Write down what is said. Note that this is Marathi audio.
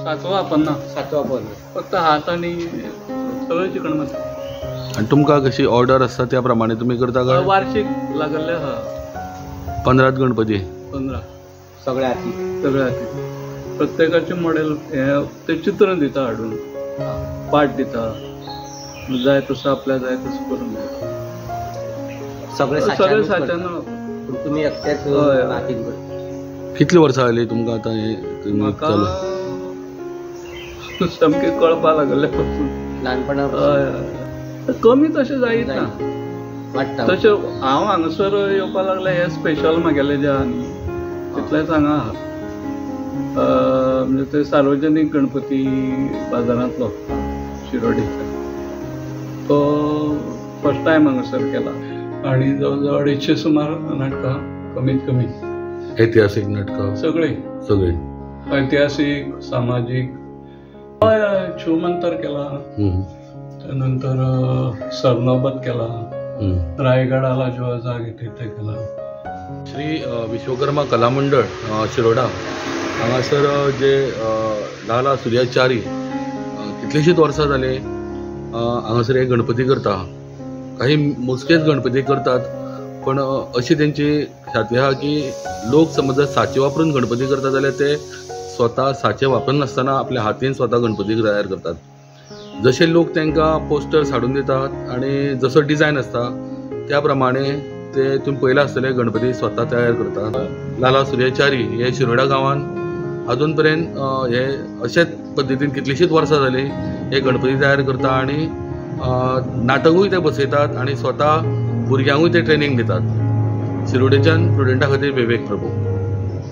सातवा वापरना फक्त हात आणि सगळं चिकन मसाला. आणि तुमकां कशी ऑर्डर आसता त्या प्रमाणे तुम्ही करता काय? वार्षिक लागले 15 गणपती 15 सगळ्या हाती प्रत्येकाचे मॉडेल ते चित्र दिता हाडून पाठ दिता जाय तसं आपल्या जाय तसं करून सगळे साच्यान तुम्ही एकट्याच कितली वर्सां जाली तुमकां आता हे म्हाका सामके कळपा लागले पासून ल्हानपणा कमी तशें जायत ना वाटता तशें हांव हांगासर येवपा लागले हे स्पेशल म्हागेले जे आहा न्ही तितलेच हांगा आहा म्हणजे ते सार्वजनीक गणपती बाजारांतलो शिरोडेचा तो फर्स्ट टायम हांगासर केला आणि जवळ 250 सुमार नाटकां कमीत कमी ऐतिहासिक नाटकां सगळे ऐतिहासिक सामाजिक शिवमंतर केला त्यानंतर सरनोबत केला रायगडाला जो जागे तिथे केला. श्री विश्वकर्मा कला मंडळ शिरोडा हांगासर जे लाला सुर्याचारी कितलीशींच वर्सां जाली हांगासर हे गणपती करता. काही मोजकेच गणपती करतात पण अशी त्यांची ख्याती आहा की लोक समज साचे वापरून गणपती करतात जाल्यार ते स्वता साचे वापरनासतना आपल्या हातीन स्वता गणपती तयार करतात. जसे लोक तांकां पोस्टर्स हाडून दितात आणि जसो डिझायन आसता त्या प्रमाणे ते तुम्ही पयला आसतले गणपती स्वता तयार करतात. लाला सुर्याचारी हे शिरोडा गांवांत अजून पर्यंत हे अशेच पद्दतीन कितलीशींच वर्सां जाली हे गणपती तयार करता आणि नाटकूय ते बसयतात आणि स्वता भुरग्यांकूय ते ट्रेनिंग दितात. शिरोडेच्यान स्टुडंटा खातीर विवेक प्रभू.